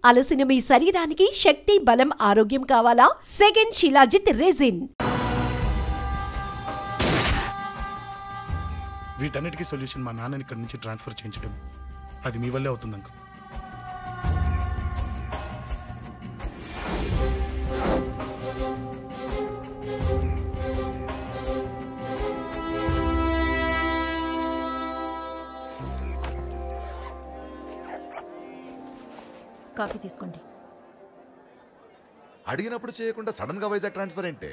అలసిన మీ శరీరానికి శక్తి, బలం, ఆరోగ్యం కావాలా? Second shilajit resin. వీటన్నిటికీ సొల్యూషన్ మా నాన్నని ఇక్కడి నుంచి ట్రాన్స్ఫర్ చేయించడం. అది మీ వల్లే అవుతుంది అంకుల్. కాఫీ తీసుకోండి. అడిగినప్పుడు చేయకుండా సడన్ గా వైజాగ్ ట్రాన్స్ఫర్ ఏంటే?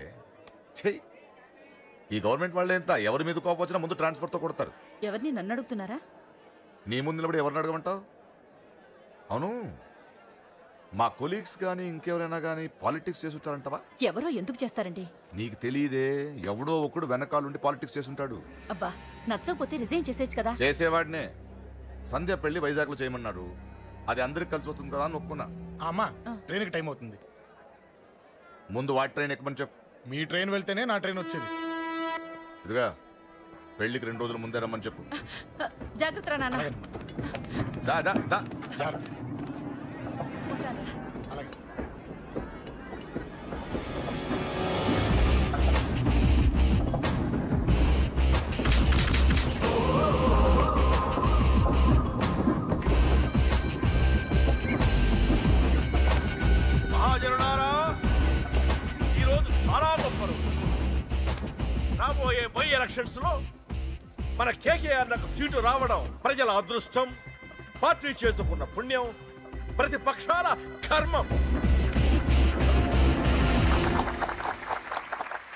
చెయ్యి. ఈ గవర్నమెంట్ వాళ్ళే ఎంత, ఎవరి మీద కోపం వచ్చినా ముందు ట్రాన్స్ఫర్తో కొడతారు. ఎవరిని నన్ను అడుగుతున్నారా? నీ ముందు నిలబడి ఎవరిని అడగమంటావు? అవును, మా కొలీగ్స్ కానీ ఇంకెవరైనా కానీ పాలిటిక్స్ చేస్తుంటారంటవా? ఎవరో ఎందుకు చేస్తారండి? నీకు తెలియదే, ఎవడో ఒకడు వెనకాలండి పాలిటిక్స్ చేస్తుంటాడు. అబ్బా, నచ్చకపోతే రిజైన్ చేసేచ్చు కదా. చేసేవాడినే. సంధ్య పెళ్లి వైజాగ్ లో చేయమన్నాడు. అది అందరికి కలిసి వస్తుంది కదా అని ఒప్పుకున్నా. అమ్మా, ట్రైన్కి టైం అవుతుంది. ముందు వాటి ట్రైన్ ఎక్కమని చెప్పు. మీ ట్రైన్ వెళ్తేనే నా ట్రైన్ వచ్చేది. ఇదిగా పెళ్లికి 2 రోజుల ముందే రమ్మని చెప్పు. జాగ్రత్త నాన్న. అలాగే. మహాజనులారా, ఈరోజు చాలా గొప్ప రోజు. రాబోయే బై ఎలక్షన్స్ లో మన కేకేఆర్ నాకు సీటు రావడం ప్రజల అదృష్టం, పార్టీ చేసుకున్న పుణ్యం, ప్రతిపక్షాల కర్మం.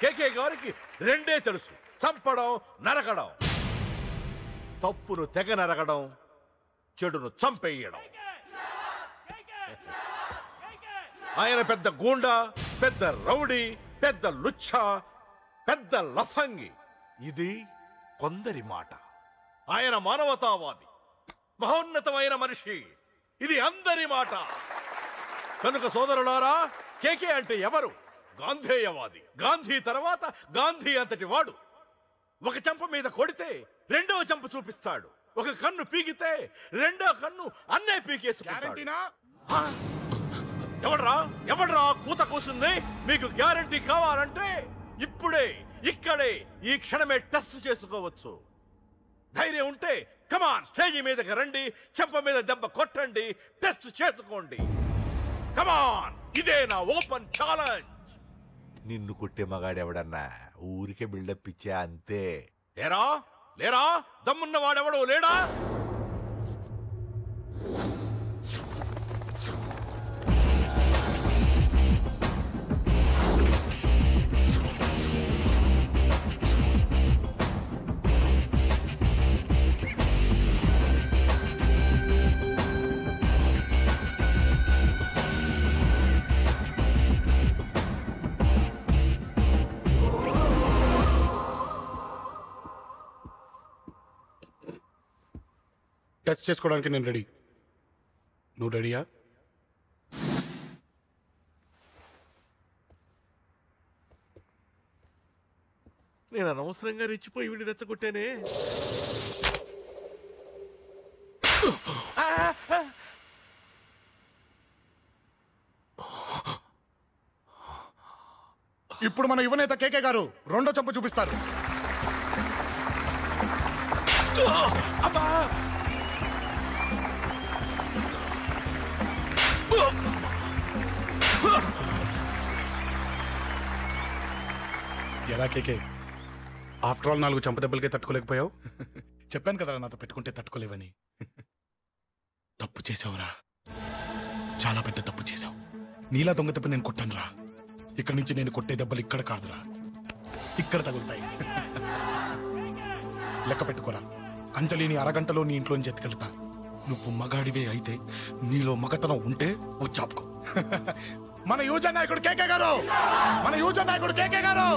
కేకే గారికి రెండే తెలుసు: చంపడం, నరకడం. తప్పును తెగ నరకడం, చెడును చంపేయడం. ఆయన పెద్ద గూండా, పెద్ద రౌడీ, పెద్ద లుచ్చ, పెద్ద లఫంగి. ఇది కొందరి మాట. ఆయన మానవతావాది, మహోన్నతమైన మనిషి. ఇది అందరి మాట. కనుక సోదరులారా, కేకే అంటే ఎవరు? గాంధేయవాది. గాంధీ తర్వాత గాంధీ అంతటి వాడు. ఒక చెంప మీద కొడితే రెండవ చెంప చూపిస్తాడు. ఒక కన్ను పీకితే రెండో కన్ను అన్నే పీకేసుకుంటాడు. ఎవడ్రా కూత కూసింది? మీకు గ్యారంటీ కావాలంటే ఇప్పుడే, ఇక్కడే, ఈ క్షణమే టెస్ట్ చేసుకోవచ్చు. ధైర్యం ఉంటే కమాన్, స్టేజీ మీదకి రండి, చెంప మీద దెబ్బ కొట్టండి, టెస్ట్ చేసుకోండి. కమాన్, ఇదే నా ఓపెన్ ఛాలెంజ్. నిన్ను కొట్టే మగాడెవడన్నా ఊరికే బిల్డప్ ఇచ్చా అంతే. లేరా దమ్మున్న వాడెవడో లేడా? టెస్ట్ చేసుకోవడానికి నేను రెడీ. నువ్వు రెడీయా? నేను అనవసరంగా రెచ్చిపోయి వీడిని రెచ్చగొట్టానే. ఇప్పుడు మన యువనేత కేకే గారు రెండో చెంప చూపిస్తారు. ఎలా కేకే, ఆఫ్టర్ ఆల్ 4 చెంప దెబ్బలకే తట్టుకోలేకపోయావు? చెప్పాను కదా నాతో పెట్టుకుంటే తట్టుకోలేవని. తప్పు చేసావురా, చాలా పెద్ద తప్పు చేసావు. నీలా దొంగ దెబ్బ నేను కొట్టాను రా. ఇక్కడి నుంచి నేను కొట్టే దెబ్బలు ఇక్కడ కాదురా, ఇక్కడ తగులుతాయి. లెక్క పెట్టుకోరా, అంజలిని అరగంటలో నీ ఇంట్లోంచి ఎత్తుకెళ్తా. నువ్వు మగాడివే అయితే, నీలో మగతనం ఉంటే వచ్చాపుకో. మన యువజన నాయకుడు కేకే గారు, మన యువజన నాయకుడు కేకే గారు.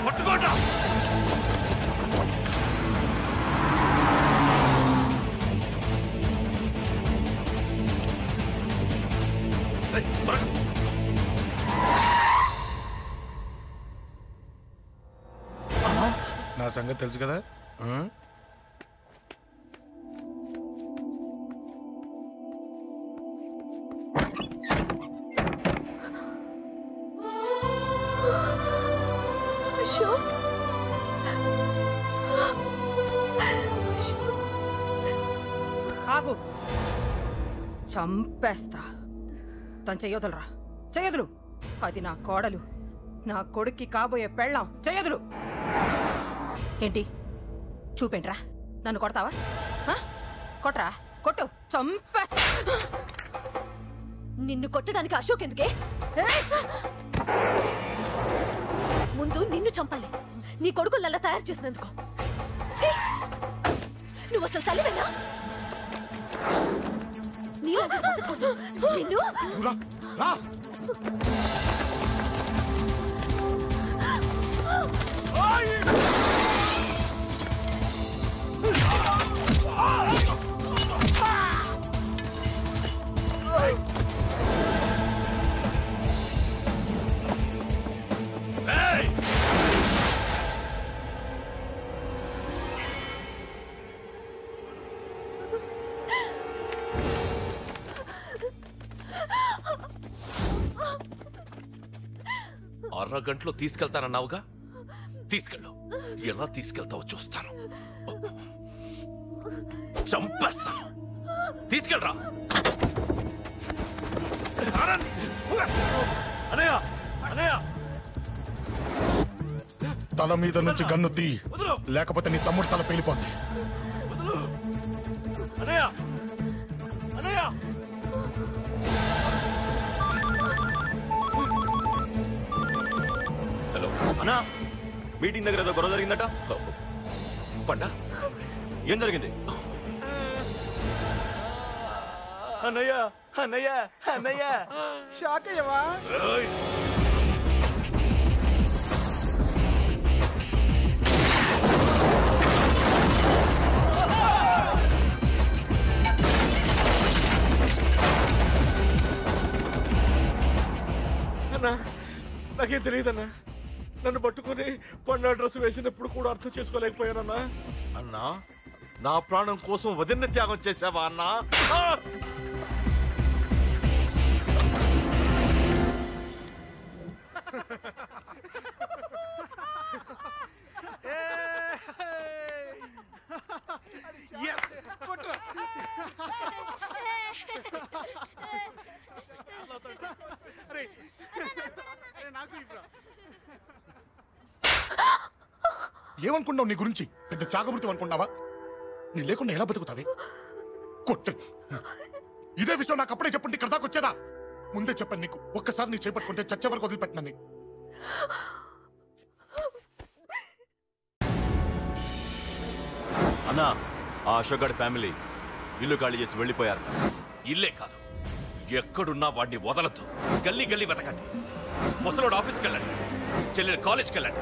పట్టుకోట. నా సంగతి తెలుసు కదా. ఆగు, చంపేస్తా. తను చెయ్యొదలరా, చెయ్యదులు. అది నా కోడలు, నా కొడుక్కి కాబోయే పెళ్ళాం. చెయ్యదులు. ఏంటి చూపేంట్రా? నన్ను కొడతావా? కొట్రా, కొట్టు, చంపేస్తా. నిన్ను కొట్టడానికి అశోక్ ఎందుకే? ముందు నిన్ను చంపాలి, నీ కొడుకులల్లా తయారు చేసినందుకు. నువ్వు అసలు తల్లివేనా? నిన్ను అరగంటలో తీసుకెళ్తానన్నావుగా, తీసుకెళ్ళు. ఎలా తీసుకెళ్తావో చూస్తాను. చంపేస్తాను. తీసుకెళ్ళరా. అనయ్య, అనయ్య, తల మీద నుంచి గన్ను తీ, లేకపోతే నీ తమ్ముడు తల పేలిపోద్ది. అనయ్య, అనయ్య. హలో అన్నా, మీటింగ్ దగ్గర ఏదో గొడవ జరిగిందట. పండా, ఏం జరిగింది? అన్నయ్య, అన్నయ్య, అన్నయ్య. షాక్ అయ్యవా? అన్నా, నాకేం తెలియదన్నా. నన్ను పట్టుకుని పండు డ్రెస్ వేసినప్పుడు కూడా అర్థం చేసుకోలేకపోయానన్నా. అన్నా, నా ప్రాణం కోసం వదిన త్యాగం చేసావా అన్నా? ఏమనుకున్నావు నీ గురించి? పెద్ద చాగమృతం అనుకున్నావా? నీ లేకుండా ఎలా బతుకుతావే? కొట్ట. ఇదే విషయం నాకు అప్పుడే చెప్పండి, ఇక్కడ దాకా వచ్చేదా? ముందే చెప్పాను నీకు, ఒక్కసారి నీ చేపట్టుకుంటే చచ్చే వరకు వదిలిపెట్టినని. అన్నా, ఆ అశోక్ గారి ఫ్యామిలీ ఇల్లు ఖాళీ చేసి వెళ్ళిపోయారు. ఇల్లే కాదు, ఎక్కడున్నా వాడిని వదలద్దు. గల్లీ గల్లీ వెతకండి. ముసలోడు ఆఫీస్కి వెళ్ళండి, చెల్లెలు కాలేజ్కి వెళ్ళండి.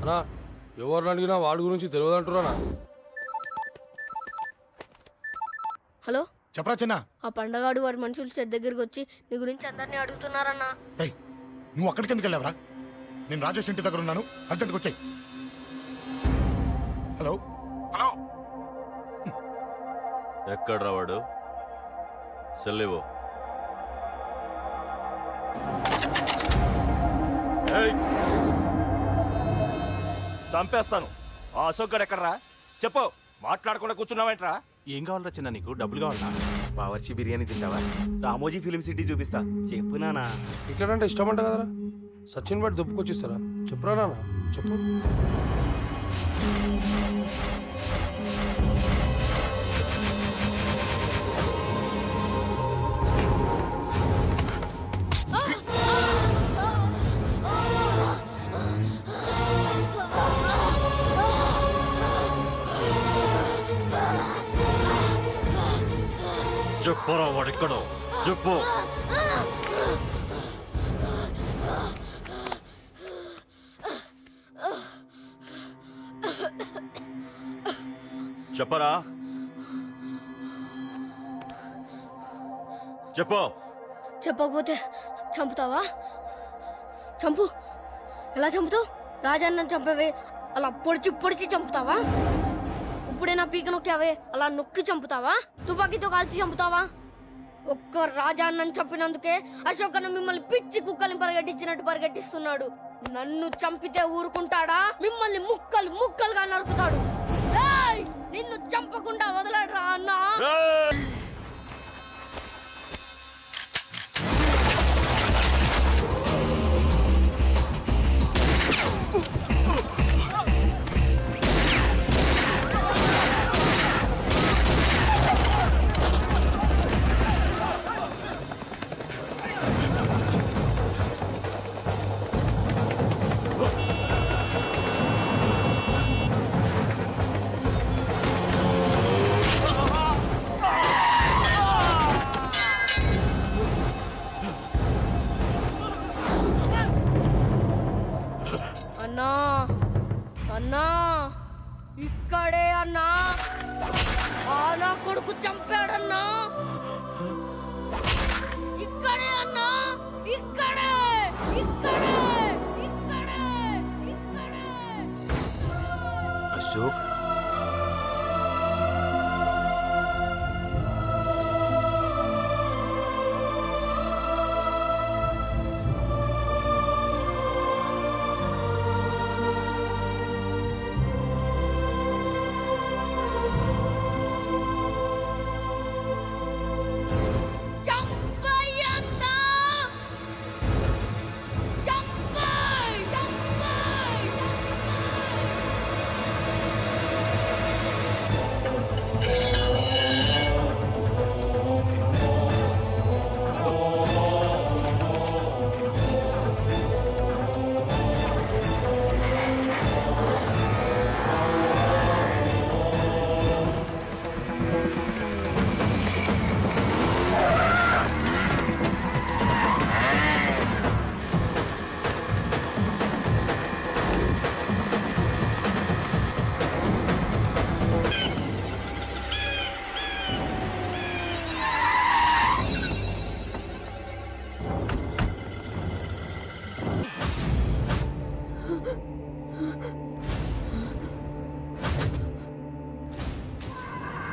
అన్నా, ఎవరిని అడిగినా వాడి గురించి తెలియదంటున్నా. హలో, చెప్పరా చిన్న? ఆ పండగాడు వాడి మనుషులు సెట్ దగ్గరికి వచ్చి నీ గురించి అందరినీ అడుగుతున్నారన్నా. నువ్వు అక్కడికి ఎందుకు వెళ్ళావరా? నేను రాజేష్ ఇంటి దగ్గర ఉన్నాను, అర్జెంట్గా వచ్చాయి. హలో హలో, ఎక్కడ్రా వాడు? సెల్లివో. చంపేస్తాను. ఆ అశోక్ గడు ఎక్కడరా? చెప్పు. మాట్లాడకుండా కూర్చున్నావేంట్రా? ఏం కావాలరా చిన్న? నీకు డబ్బులు కావాలా? బావర్చి బిర్యానీ తింటావా? రామోజీ ఫిలిం సిటీ చూపిస్తా. చెప్పు నానా. ఇక్కడంటే ఇష్టం అంట కదరా? సచిన్ బట్టి దుప్పుకొచ్చిస్తారా? చెప్పురా నాన్న, చెప్పు. చెప్పురా వాడిక్కడో, చెప్పు. చెప్పరా చెప్పు. చెప్పకపోతే చంపుతావా? చంపు. ఎలా చంపుతావు? రాజాన్నని చంపవే అలా పొడిచి పొడిచి చంపుతావా? ఇప్పుడైనా పీక నొక్కావే అలా నొక్కి చంపుతావా? తుపాకీతో కాల్చి చంపుతావా? ఒక్క రాజాన్నని చంపినందుకే అశోక్ అన్న మిమ్మల్ని పిచ్చి కుక్కల్ని పరిగెట్టించినట్టు పరిగెట్టిస్తున్నాడు. నన్ను చంపితే ఊరుకుంటాడా? మిమ్మల్ని ముక్కలు ముక్కలుగా నరుకుతాడు. నిన్ను చంపకుండా వదలడరా అన్నా. అన్నా అన్నా ఇక్కడే అన్నా. నా కొడుకు చంపాడన్నా. ఇక్కడే అన్నా. ఇక్కడే ఇక్కడే ఇక్కడే ఇక్కడే. అశోక్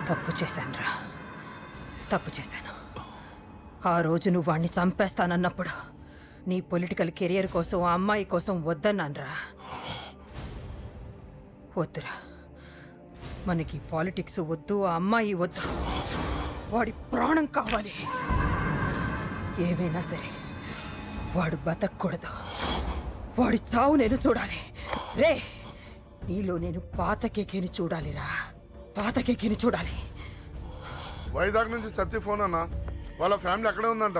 తప్పు చేశానురా, తప్పు చేశాను. ఆ రోజు నువ్వు వాణ్ణి చంపేస్తానన్నప్పుడు నీ పొలిటికల్ కెరియర్ కోసం ఆ అమ్మాయి కోసం వద్దన్నానురా. వద్దురా, మనకి పాలిటిక్స్ వద్దు, ఆ అమ్మాయి వద్దు. వాడి ప్రాణం కావాలి. ఏమైనా సరే వాడు బతకూడదు. వాడి చావు నేను చూడాలి. రే, నీలో నేను పాతకేకేని చూడాలిరా, పాతకేకేని చూడాలి. వైజాగ్ నుంచి సత్య ఫోన్ అన్న, వాళ్ళ ఫ్యామిలీ అక్కడే ఉందంట.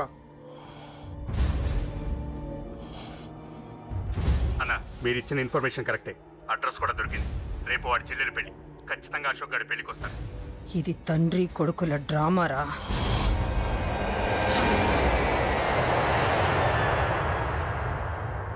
అన్న, మీరు ఇచ్చిన ఇన్ఫర్మేషన్ కరెక్టే. అడ్రస్ కూడా దొరికింది. రేపు వాడి చెల్లెలు పెళ్లి. ఖచ్చితంగా అశోక్ గారి పెళ్లికి వస్తాను. ఇది తండ్రి కొడుకుల డ్రామారా.